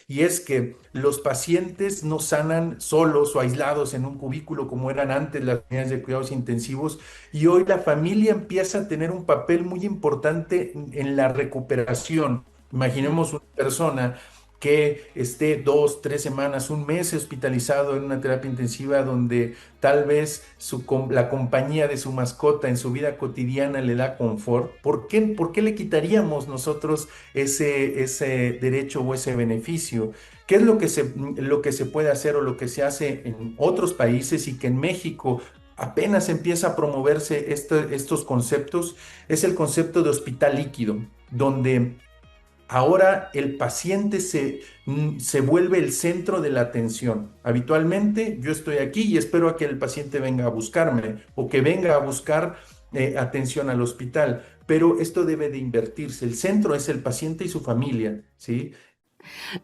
y es que los pacientes no sanan solos o aislados en un cubículo como eran antes las unidades de cuidados intensivos, y hoy la familia empieza a tener un papel muy importante en la recuperación. Imaginemos una persona que esté 2, 3 semanas, un mes hospitalizado en una terapia intensiva donde tal vez la compañía de su mascota en su vida cotidiana le da confort. ¿Por qué le quitaríamos nosotros ese derecho o ese beneficio? ¿Qué es lo que se puede hacer o lo que se hace en otros países y que en México apenas empieza a promoverse estos conceptos? Es el concepto de hospital líquido, donde ahora el paciente se vuelve el centro de la atención. Habitualmente yo estoy aquí y espero a que el paciente venga a buscarme o que venga a buscar atención al hospital, pero esto debe de invertirse. El centro es el paciente y su familia, ¿sí?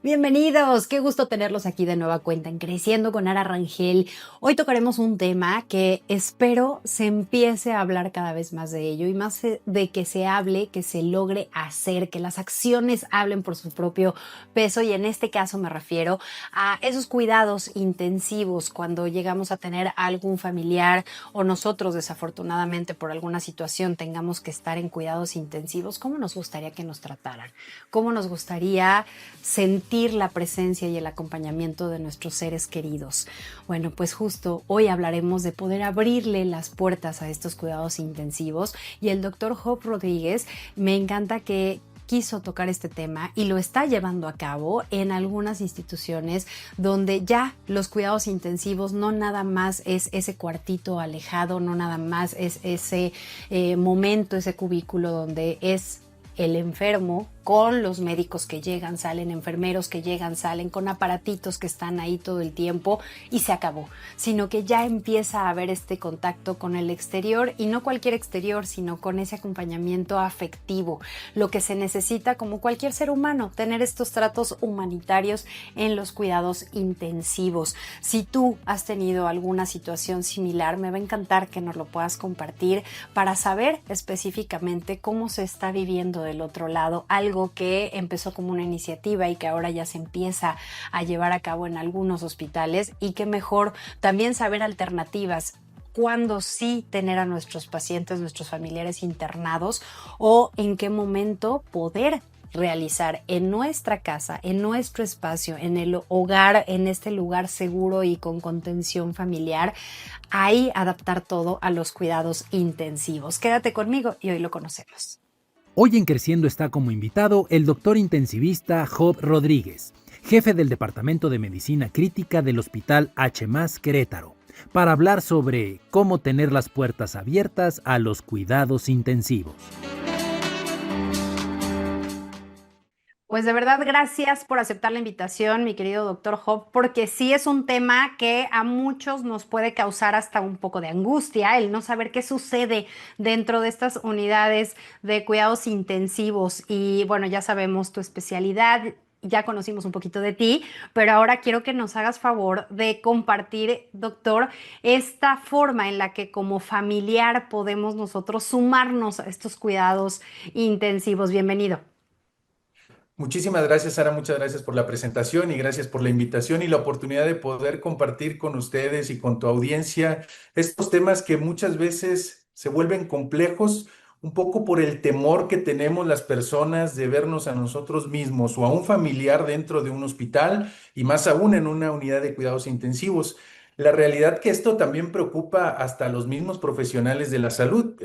Bienvenidos, qué gusto tenerlos aquí de nueva cuenta en Creciendo con Ara Rangel. Hoy tocaremos un tema que espero se empiece a hablar cada vez más de ello y más de que se hable, que se logre hacer, que las acciones hablen por su propio peso, y en este caso me refiero a esos cuidados intensivos cuando llegamos a tener algún familiar o nosotros desafortunadamente por alguna situación tengamos que estar en cuidados intensivos. ¿Cómo nos gustaría que nos trataran? ¿Cómo nos gustaría sentir la presencia y el acompañamiento de nuestros seres queridos? Bueno, pues justo hoy hablaremos de poder abrirle las puertas a estos cuidados intensivos, y el doctor Job Rodríguez me encanta que quiso tocar este tema y lo está llevando a cabo en algunas instituciones donde ya los cuidados intensivos no nada más es ese cuartito alejado, no nada más es ese momento, ese cubículo donde es el enfermo con los médicos que llegan, salen, enfermeros que llegan, salen, con aparatitos que están ahí todo el tiempo y se acabó, sino que ya empieza a haber este contacto con el exterior, y no cualquier exterior, sino con ese acompañamiento afectivo, lo que se necesita como cualquier ser humano, tener estos tratos humanitarios en los cuidados intensivos. Si tú has tenido alguna situación similar, me va a encantar que nos lo puedas compartir para saber específicamente cómo se está viviendo del otro lado, algo que empezó como una iniciativa y que ahora ya se empieza a llevar a cabo en algunos hospitales, y que mejor también saber alternativas, cuándo sí tener a nuestros pacientes, nuestros familiares internados, o en qué momento poder realizar en nuestra casa, en nuestro espacio, en el hogar, en este lugar seguro y con contención familiar, ahí adaptar todo a los cuidados intensivos. Quédate conmigo y hoy lo conocemos. Hoy en Creciendo está como invitado el doctor intensivista Job Rodríguez, jefe del Departamento de Medicina Crítica del Hospital H+ Querétaro, para hablar sobre cómo tener las puertas abiertas a los cuidados intensivos. Pues de verdad, gracias por aceptar la invitación, mi querido doctor Job, porque sí es un tema que a muchos nos puede causar hasta un poco de angustia, el no saber qué sucede dentro de estas unidades de cuidados intensivos. Y bueno, ya sabemos tu especialidad, ya conocimos un poquito de ti, pero ahora quiero que nos hagas favor de compartir, doctor, esta forma en la que como familiar podemos nosotros sumarnos a estos cuidados intensivos. Bienvenido. Muchísimas gracias, Sara. Muchas gracias por la presentación y gracias por la invitación y la oportunidad de poder compartir con ustedes y con tu audiencia estos temas que muchas veces se vuelven complejos, un poco por el temor que tenemos las personas de vernos a nosotros mismos o a un familiar dentro de un hospital, y más aún en una unidad de cuidados intensivos. La realidad que esto también preocupa hasta a los mismos profesionales de la salud.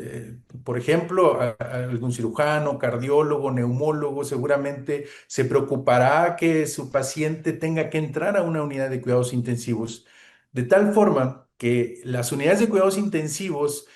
Por ejemplo, a algún cirujano, cardiólogo, neumólogo seguramente se preocupará que su paciente tenga que entrar a una unidad de cuidados intensivos. De tal forma que las unidades de cuidados intensivos,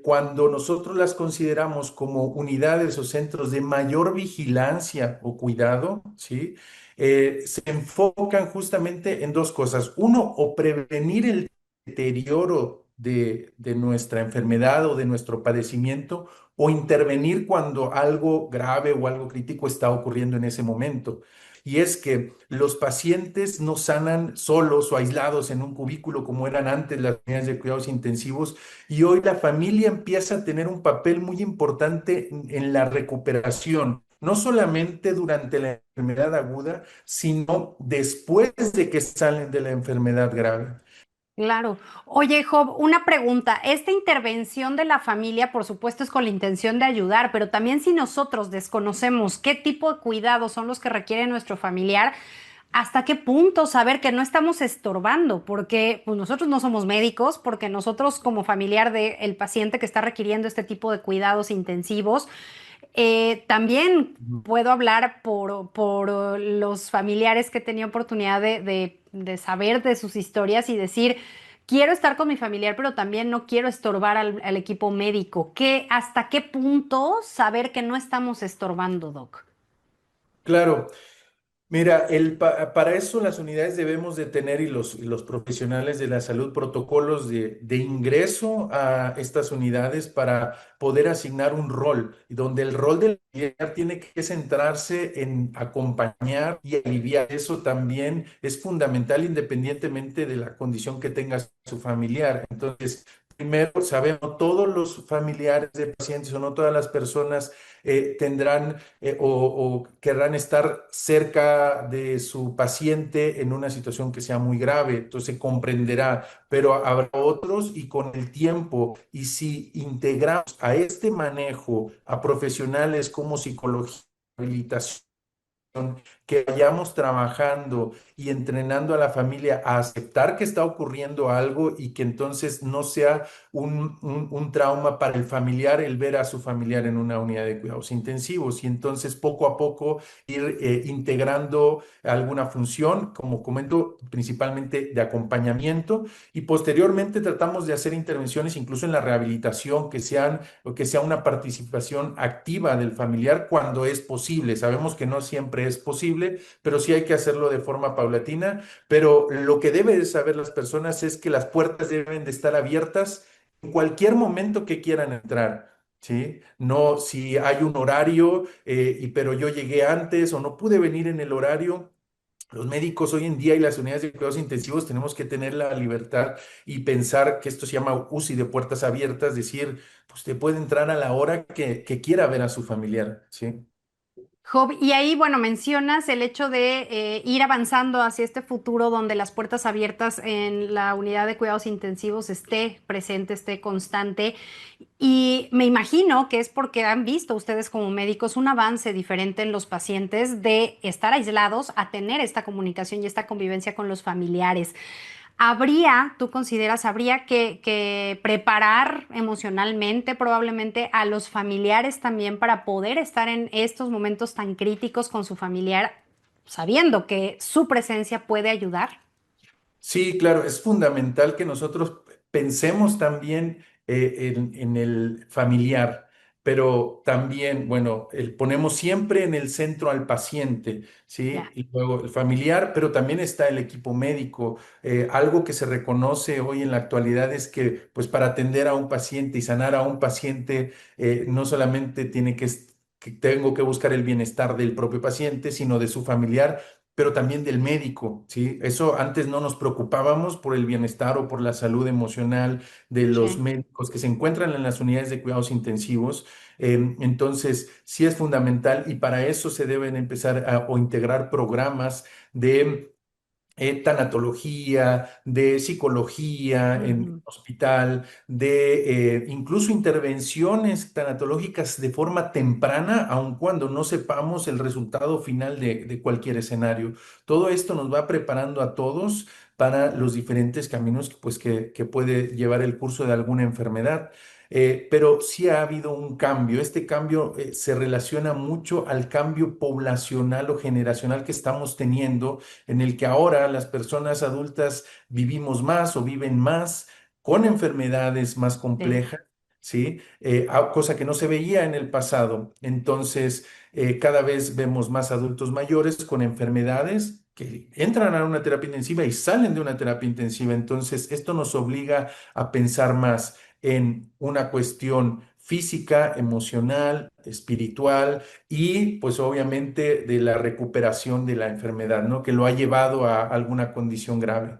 cuando nosotros las consideramos como unidades o centros de mayor vigilancia o cuidado, ¿sí? Se enfocan justamente en dos cosas. Uno, o prevenir el deterioro de nuestra enfermedad o de nuestro padecimiento, o intervenir cuando algo grave o algo crítico está ocurriendo en ese momento. Y es que los pacientes no sanan solos o aislados en un cubículo como eran antes las unidades de cuidados intensivos, y hoy la familia empieza a tener un papel muy importante en la recuperación. no solamente durante la enfermedad aguda, sino después de que salen de la enfermedad grave. Claro. Oye, Job, una pregunta. Esta intervención de la familia, por supuesto, es con la intención de ayudar, pero también si nosotros desconocemos qué tipo de cuidados son los que requiere nuestro familiar, ¿hasta qué punto saber que no estamos estorbando? Porque pues, nosotros no somos médicos, porque nosotros como familiar del paciente que está requiriendo este tipo de cuidados intensivos, también Ujú. puedo hablar por los familiares que he tenido oportunidad de saber de sus historias y decir, quiero estar con mi familiar, pero también no quiero estorbar al equipo médico. ¿Hasta qué punto saber que no estamos estorbando, Doc? Claro. Mira, para eso las unidades debemos de tener y los profesionales de la salud protocolos de ingreso a estas unidades para poder asignar un rol, y donde el rol del familiar tiene que centrarse en acompañar y aliviar. Eso también es fundamental independientemente de la condición que tenga su familiar. Entonces, primero, sabemos, todos los familiares de pacientes o no todas las personas tendrán o querrán estar cerca de su paciente en una situación que sea muy grave, entonces se comprenderá, pero habrá otros y con el tiempo, y si integramos a este manejo a profesionales como psicología, rehabilitación, que vayamos trabajando y entrenando a la familia a aceptar que está ocurriendo algo y que entonces no sea un trauma para el familiar el ver a su familiar en una unidad de cuidados intensivos, y entonces poco a poco ir integrando alguna función, como comento, principalmente de acompañamiento, y posteriormente tratamos de hacer intervenciones incluso en la rehabilitación que sean o que sea una participación activa del familiar cuando es posible. Sabemos que no siempre es posible, pero sí hay que hacerlo de forma paulatina. Pero lo que deben de saber las personas es que las puertas deben de estar abiertas en cualquier momento que quieran entrar. ¿Sí? No, si hay un horario, pero yo llegué antes o no pude venir en el horario. Los médicos hoy en día y las unidades de cuidados intensivos tenemos que tener la libertad y pensar que esto se llama UCI de puertas abiertas, decir, pues usted puede entrar a la hora que quiera ver a su familiar, ¿sí? Job, y ahí, bueno, mencionas el hecho de ir avanzando hacia este futuro donde las puertas abiertas en la unidad de cuidados intensivos esté presente, esté constante. Y me imagino que es porque han visto ustedes como médicos un avance diferente en los pacientes de estar aislados a tener esta comunicación y esta convivencia con los familiares. Tú consideras, habría que preparar emocionalmente probablemente a los familiares también para poder estar en estos momentos tan críticos con su familiar, sabiendo que su presencia puede ayudar? Sí, claro, es fundamental que nosotros pensemos también en el familiar, pero también, bueno, ponemos siempre en el centro al paciente, ¿sí? Ya, Y luego el familiar, pero también está el equipo médico. Algo que se reconoce hoy en la actualidad es que, pues, para atender a un paciente y sanar a un paciente, no solamente que tengo que buscar el bienestar del propio paciente, sino de su familiar, pero también del médico, ¿sí? Eso antes no nos preocupábamos por el bienestar o por la salud emocional de los sí. médicos que se encuentran en las unidades de cuidados intensivos. Entonces, sí es fundamental, y para eso se deben empezar o integrar programas de tanatología, de psicología en el Ujú. hospital, de incluso intervenciones tanatológicas de forma temprana, aun cuando no sepamos el resultado final de cualquier escenario. Todo esto nos va preparando a todos para los diferentes caminos que puede llevar el curso de alguna enfermedad. Pero sí ha habido un cambio. Este cambio se relaciona mucho al cambio poblacional o generacional que estamos teniendo, en el que ahora las personas adultas vivimos más o viven más con enfermedades más Sí. complejas, ¿sí? Cosa que no se veía en el pasado. Entonces, cada vez vemos más adultos mayores con enfermedades que entran a una terapia intensiva y salen de una terapia intensiva. Entonces, esto nos obliga a pensar más en una cuestión física, emocional, espiritual, y pues obviamente de la recuperación de la enfermedad, ¿no? Que lo ha llevado a alguna condición grave.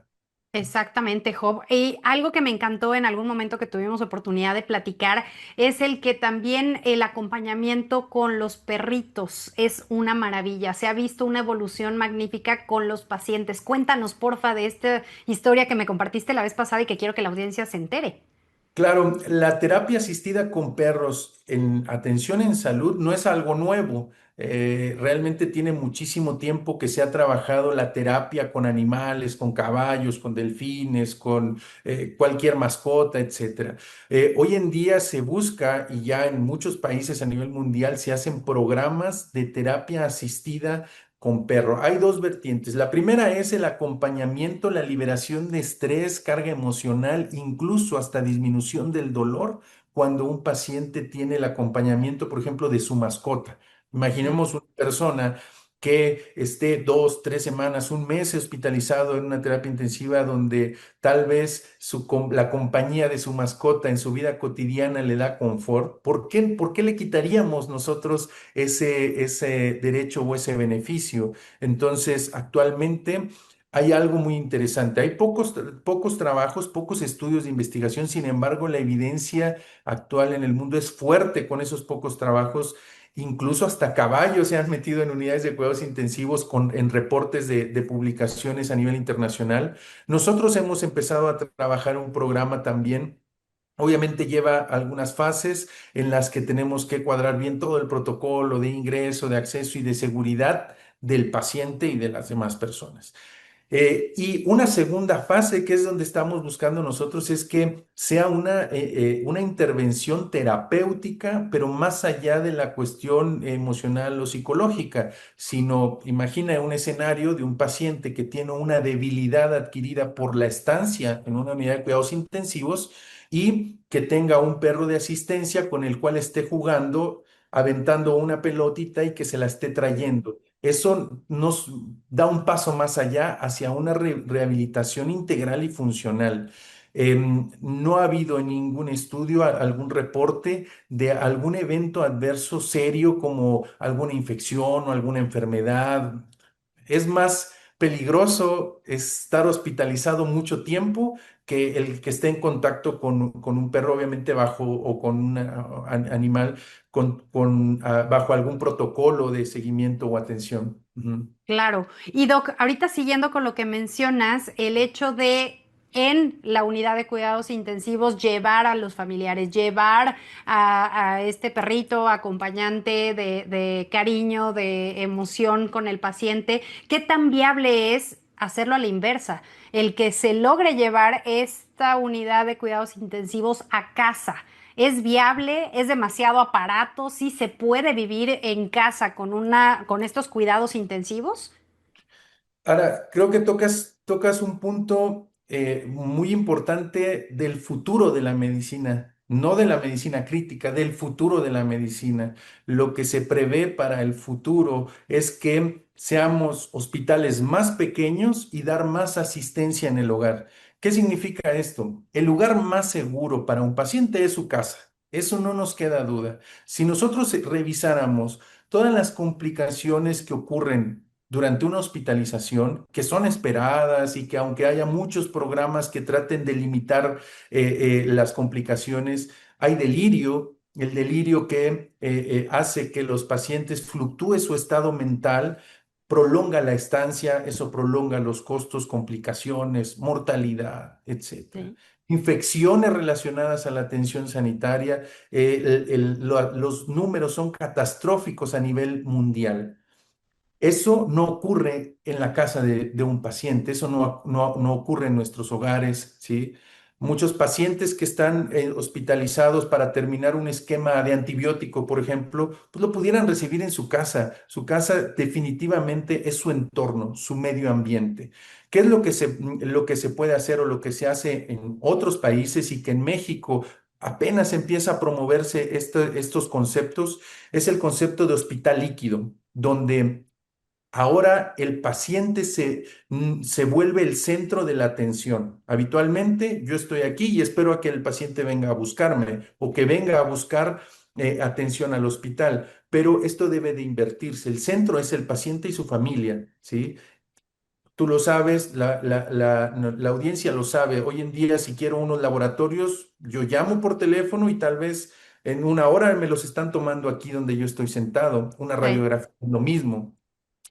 Exactamente, Job. Y algo que me encantó en algún momento que tuvimos oportunidad de platicar es el que también el acompañamiento con los perritos es una maravilla. Se ha visto una evolución magnífica con los pacientes. Cuéntanos, porfa, de esta historia que me compartiste la vez pasada y que quiero que la audiencia se entere. Claro, la terapia asistida con perros en atención en salud no es algo nuevo. Realmente tiene muchísimo tiempo que se ha trabajado la terapia con animales, con caballos, con delfines, con cualquier mascota, etcétera. Hoy en día se busca, y ya en muchos países a nivel mundial se hacen programas de terapia asistida con perro. Hay dos vertientes. La primera es el acompañamiento, la liberación de estrés, carga emocional, incluso hasta disminución del dolor cuando un paciente tiene el acompañamiento, por ejemplo, de su mascota. Ujú. Imaginemos una persona que esté 2, 3 semanas, un mes hospitalizado en una terapia intensiva donde tal vez la compañía de su mascota en su vida cotidiana le da confort. ¿Por qué le quitaríamos nosotros ese derecho o ese beneficio? Entonces, actualmente hay algo muy interesante. Hay pocos trabajos, pocos estudios de investigación. Sin embargo, la evidencia actual en el mundo es fuerte con esos pocos trabajos. Incluso hasta caballos se han metido en unidades de cuidados intensivos en reportes de publicaciones a nivel internacional. Nosotros hemos empezado a trabajar un programa también. Obviamente lleva algunas fases en las que tenemos que cuadrar bien todo el protocolo de ingreso, de acceso y de seguridad del paciente y de las demás personas. Y una segunda fase, que es donde estamos buscando nosotros, es que sea una intervención terapéutica, pero más allá de la cuestión emocional o psicológica, sino imagina un escenario de un paciente que tiene una debilidad adquirida por la estancia en una unidad de cuidados intensivos y que tenga un perro de asistencia con el cual esté jugando, aventando una pelotita y que se la esté trayendo. Eso nos da un paso más allá hacia una rehabilitación integral y funcional. No ha habido en ningún estudio algún reporte de algún evento adverso serio como alguna infección o alguna enfermedad. Es más peligroso estar hospitalizado mucho tiempo que el que esté en contacto con un perro, obviamente bajo o con un animal bajo algún protocolo de seguimiento o atención. Ujú. Claro. Y Doc, ahorita siguiendo con lo que mencionas, el hecho de en la unidad de cuidados intensivos llevar a los familiares, llevar a este perrito acompañante de cariño, de emoción con el paciente, ¿qué tan viable es hacerlo a la inversa? El que se logre llevar esta unidad de cuidados intensivos a casa. ¿Es viable? ¿Es demasiado aparato? ¿Sí se puede vivir en casa con estos cuidados intensivos? Ahora, creo que tocas un punto muy importante del futuro de la medicina, no de la medicina crítica, del futuro de la medicina. Lo que se prevé para el futuro es que seamos hospitales más pequeños y dar más asistencia en el hogar. ¿Qué significa esto? El lugar más seguro para un paciente es su casa. Eso no nos queda duda. Si nosotros revisáramos todas las complicaciones que ocurren durante una hospitalización, que son esperadas y que aunque haya muchos programas que traten de limitar las complicaciones, hay delirio, el delirio que hace que los pacientes fluctúe su estado mental, prolonga la estancia, eso prolonga los costos, complicaciones, mortalidad, etcétera. Sí. Infecciones relacionadas a la atención sanitaria, los números son catastróficos a nivel mundial. Eso no ocurre en la casa de un paciente, eso no ocurre en nuestros hogares, ¿sí? Muchos pacientes que están hospitalizados para terminar un esquema de antibiótico, por ejemplo, pues lo pudieran recibir en su casa. Su casa definitivamente es su entorno, su medio ambiente. ¿Qué es lo que se puede hacer o lo que se hace en otros países y que en México apenas empieza a promoverse estos conceptos? Es el concepto de hospital líquido, donde ahora el paciente se vuelve el centro de la atención. Habitualmente yo estoy aquí y espero a que el paciente venga a buscarme o que venga a buscar atención al hospital, pero esto debe de invertirse. El centro es el paciente y su familia, ¿sí? tú lo sabes, la audiencia lo sabe. Hoy en día, si quiero unos laboratorios, yo llamo por teléfono y tal vez en una hora me los están tomando aquí donde yo estoy sentado. Una Sí. radiografía, lo mismo.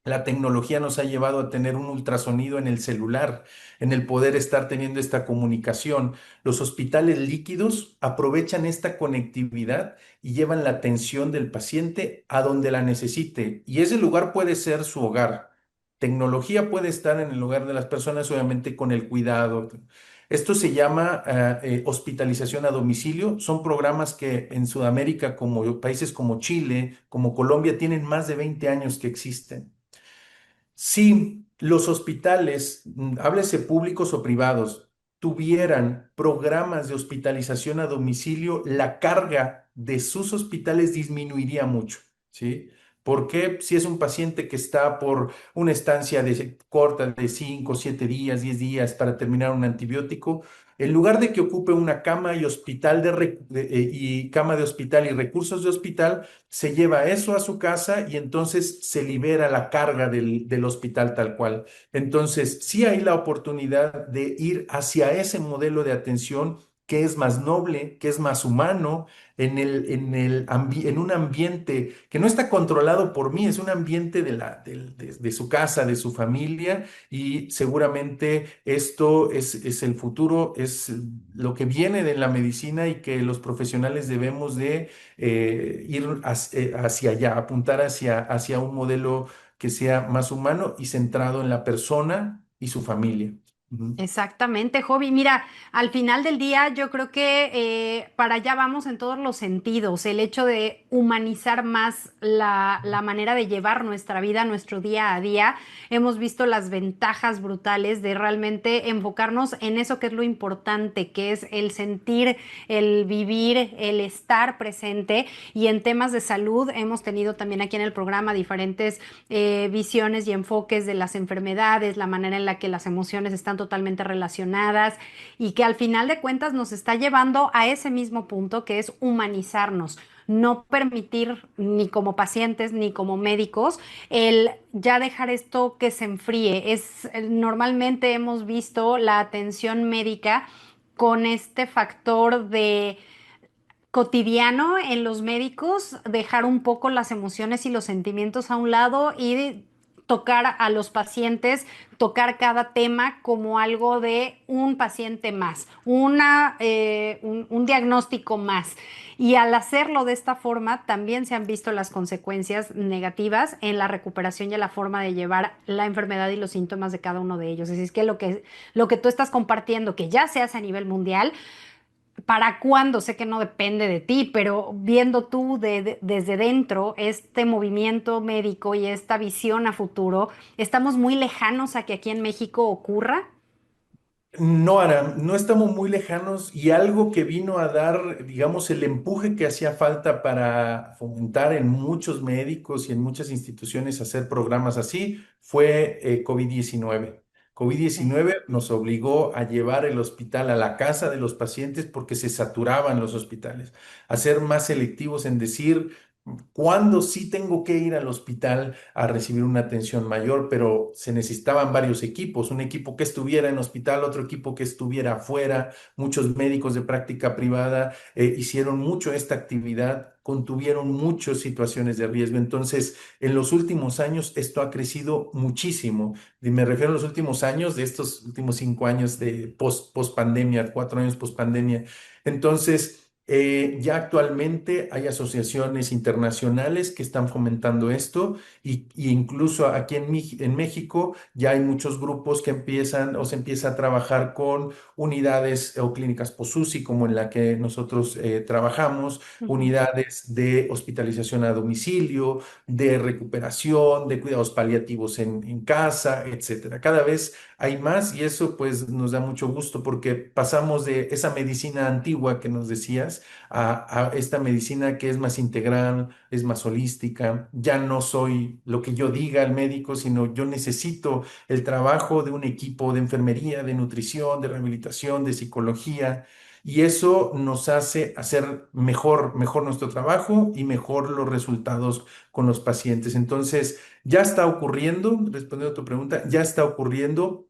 La tecnología nos ha llevado a tener un ultrasonido en el celular, en el poder estar teniendo esta comunicación. Los hospitales líquidos aprovechan esta conectividad y llevan la atención del paciente a donde la necesite. Y ese lugar puede ser su hogar. Tecnología puede estar en el hogar de las personas, obviamente con el cuidado. Esto se llama hospitalización a domicilio. Son programas que en Sudamérica, como países como Chile, como Colombia, tienen más de 20 años que existen. Si los hospitales, háblese públicos o privados, tuvieran programas de hospitalización a domicilio, la carga de sus hospitales disminuiría mucho, ¿sí? Porque si es un paciente que está por una estancia corta de 5, 7 días, 10 días para terminar un antibiótico, en lugar de que ocupe una cama y hospital y cama de hospital y recursos de hospital, se lleva eso a su casa y entonces se libera la carga del hospital tal cual. Entonces, sí hay la oportunidad de ir hacia ese modelo de atención que es más noble, que es más humano, en un ambiente que no está controlado por mí, es un ambiente de su casa, de su familia, y seguramente esto es el futuro, es lo que viene de la medicina y que los profesionales debemos de ir hacia allá, apuntar hacia un modelo que sea más humano y centrado en la persona y su familia. Ujú. Exactamente, Jovi. Mira, al final del día yo creo que para allá vamos en todos los sentidos. El hecho de humanizar más la manera de llevar nuestra vida, nuestro día a día. Hemos visto las ventajas brutales de realmente enfocarnos en eso que es lo importante, que es el sentir, el vivir, el estar presente. Y en temas de salud hemos tenido también aquí en el programa diferentes visiones y enfoques de las enfermedades, la manera en la que las emociones están totalmente relacionadas y que al final de cuentas nos está llevando a ese mismo punto que es humanizarnos. No permitir ni como pacientes ni como médicos el ya dejar esto que se enfríe. Normalmente hemos visto la atención médica con este factor de cotidiano en los médicos, dejar un poco las emociones y los sentimientos a un lado y tocar a los pacientes, tocar cada tema como algo de un paciente más, un diagnóstico más. Y al hacerlo de esta forma, también se han visto las consecuencias negativas en la recuperación y en la forma de llevar la enfermedad y los síntomas de cada uno de ellos. Así es que lo que tú estás compartiendo, que ya se hace a nivel mundial, ¿para cuándo? Sé que no depende de ti, pero viendo tú desde dentro este movimiento médico y esta visión a futuro, ¿estamos muy lejanos a que aquí en México ocurra? No, Aram, no estamos muy lejanos y algo que vino a dar, digamos, el empuje que hacía falta para fomentar en muchos médicos y en muchas instituciones hacer programas así fue COVID-19. Sí. COVID-19 nos obligó a llevar el hospital a la casa de los pacientes porque se saturaban los hospitales, a ser más selectivos en decir cuándo sí tengo que ir al hospital a recibir una atención mayor, pero se necesitaban varios equipos, un equipo que estuviera en hospital, otro equipo que estuviera afuera. Muchos médicos de práctica privada hicieron mucho esta actividad, contuvieron muchas situaciones de riesgo. Entonces, en los últimos años esto ha crecido muchísimo. Y me refiero a los últimos años, de estos últimos 5 años de post pandemia, 4 años post pandemia. Entonces, ya actualmente hay asociaciones internacionales que están fomentando esto y incluso aquí en México ya hay muchos grupos que empiezan o se empieza a trabajar con unidades o clínicas POSUSI como en la que nosotros trabajamos, Ujú. unidades de hospitalización a domicilio, de recuperación, de cuidados paliativos en casa, etcétera. Cada vez hay más y eso pues nos da mucho gusto porque pasamos de esa medicina antigua que nos decías a esta medicina que es más integral, es más holística. Ya no soy lo que yo diga el médico, sino yo necesito el trabajo de un equipo de enfermería, de nutrición, de rehabilitación, de psicología. y eso nos hace hacer mejor nuestro trabajo y mejor los resultados con los pacientes. Entonces, ya está ocurriendo, respondiendo a tu pregunta, ya está ocurriendo.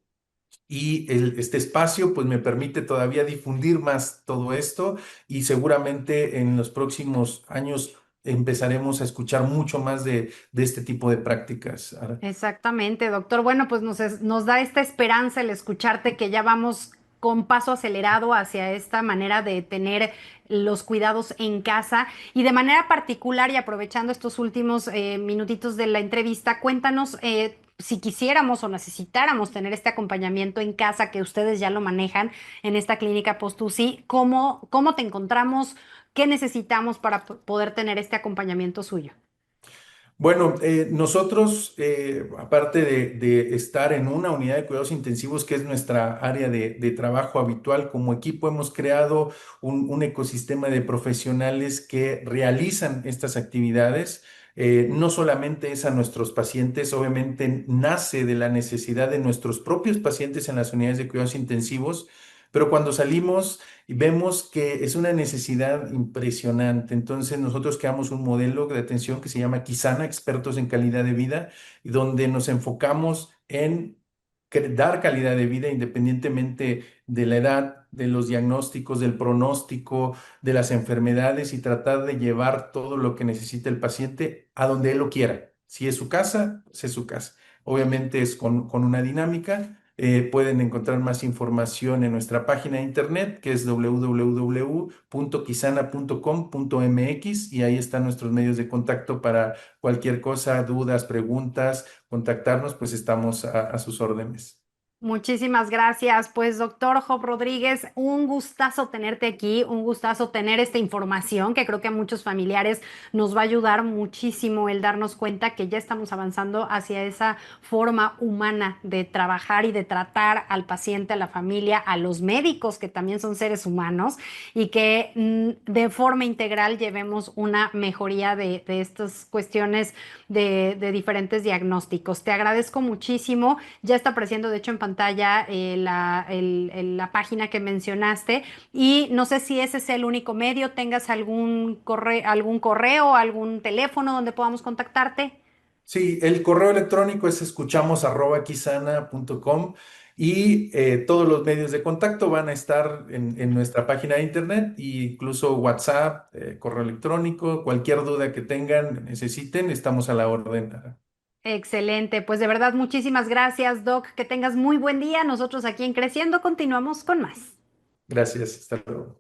Y este espacio pues me permite todavía difundir más todo esto y seguramente en los próximos años empezaremos a escuchar mucho más de este tipo de prácticas. Ara. Exactamente, doctor. Bueno, pues nos da esta esperanza el escucharte que ya vamos con paso acelerado hacia esta manera de tener los cuidados en casa y de manera particular y aprovechando estos últimos minutitos de la entrevista, cuéntanos si quisiéramos o necesitáramos tener este acompañamiento en casa que ustedes ya lo manejan en esta clínica Post-UCI, ¿cómo te encontramos? ¿Qué necesitamos para poder tener este acompañamiento suyo? Bueno, nosotros, aparte de estar en una unidad de cuidados intensivos, que es nuestra área de trabajo habitual, como equipo hemos creado un ecosistema de profesionales que realizan estas actividades. No solamente es a nuestros pacientes, obviamente nace de la necesidad de nuestros propios pacientes en las unidades de cuidados intensivos, pero cuando salimos y vemos que es una necesidad impresionante. Entonces nosotros creamos un modelo de atención que se llama Kisana, Expertos en Calidad de Vida, y donde nos enfocamos en dar calidad de vida independientemente de la edad, de los diagnósticos, del pronóstico, de las enfermedades y tratar de llevar todo lo que necesita el paciente a donde él lo quiera. Si es su casa, pues es su casa. Obviamente es con una dinámica. Pueden encontrar más información en nuestra página de internet, que es www.kisana.com.mx, y ahí están nuestros medios de contacto para cualquier cosa, dudas, preguntas, contactarnos, pues estamos a sus órdenes. Muchísimas gracias. Pues doctor Job Rodríguez, un gustazo tenerte aquí, un gustazo tener esta información que creo que a muchos familiares nos va a ayudar muchísimo el darnos cuenta que ya estamos avanzando hacia esa forma humana de trabajar y de tratar al paciente, a la familia, a los médicos que también son seres humanos y que de forma integral llevemos una mejoría de estas cuestiones de diferentes diagnósticos. Te agradezco muchísimo. Ya está apareciendo, de hecho, en pantalla la página que mencionaste y no sé si ese es el único medio, tengas algún correo, algún teléfono donde podamos contactarte. Sí, el correo electrónico es escuchamos@kisana.com y todos los medios de contacto van a estar en nuestra página de internet, e incluso WhatsApp, correo electrónico, cualquier duda que tengan, necesiten, estamos a la orden. Excelente, pues de verdad muchísimas gracias, Doc, que tengas muy buen día. Nosotros aquí en Creciendo continuamos con más. Gracias, hasta luego.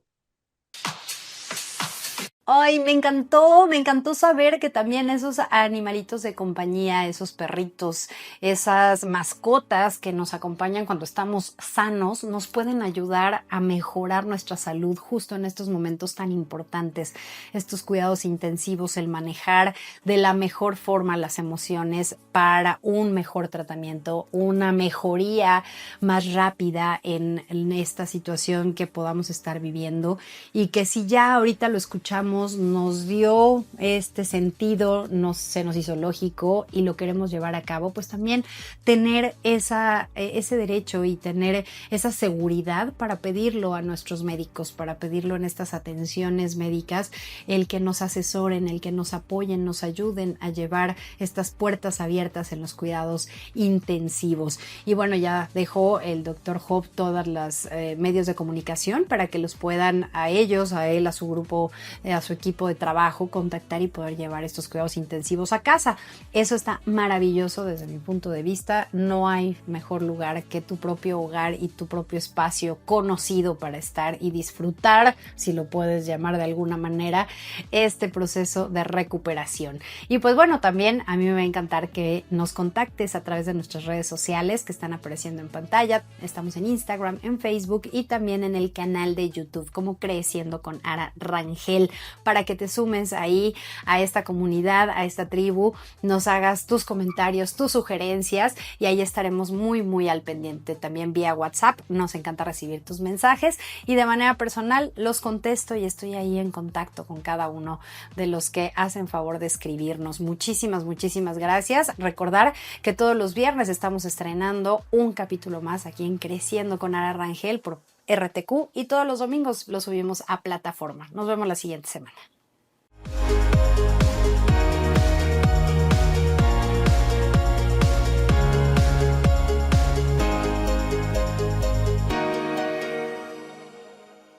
Ay, me encantó saber que también esos animalitos de compañía, esos perritos, esas mascotas que nos acompañan cuando estamos sanos, nos pueden ayudar a mejorar nuestra salud justo en estos momentos tan importantes. Estos cuidados intensivos, el manejar de la mejor forma las emociones para un mejor tratamiento, una mejoría más rápida en esta situación que podamos estar viviendo y que si ya ahorita lo escuchamos, nos dio este sentido, se nos hizo lógico y lo queremos llevar a cabo, pues también tener ese derecho y tener esa seguridad para pedirlo a nuestros médicos, para pedirlo en estas atenciones médicas, el que nos asesoren, el que nos apoyen, nos ayuden a llevar estas puertas abiertas en los cuidados intensivos. Y bueno, ya dejó el doctor Job todas las medios de comunicación para que los puedan a ellos, a él, a su grupo, a su equipo de trabajo, contactar y poder llevar estos cuidados intensivos a casa. Eso está maravilloso desde mi punto de vista. No hay mejor lugar que tu propio hogar y tu propio espacio conocido para estar y disfrutar, si lo puedes llamar de alguna manera, este proceso de recuperación. Y pues bueno, también a mí me va a encantar que nos contactes a través de nuestras redes sociales que están apareciendo en pantalla. Estamos en Instagram, en Facebook y también en el canal de YouTube como Creciendo con Ara Rangel, para que te sumes ahí a esta comunidad, a esta tribu, nos hagas tus comentarios, tus sugerencias y ahí estaremos muy, muy al pendiente. También vía WhatsApp, nos encanta recibir tus mensajes y de manera personal los contesto y estoy ahí en contacto con cada uno de los que hacen favor de escribirnos. Muchísimas, muchísimas gracias. Recordar que todos los viernes estamos estrenando un capítulo más aquí en Creciendo con Ara Rangel por RTQ y todos los domingos lo subimos a plataforma. Nos vemos la siguiente semana.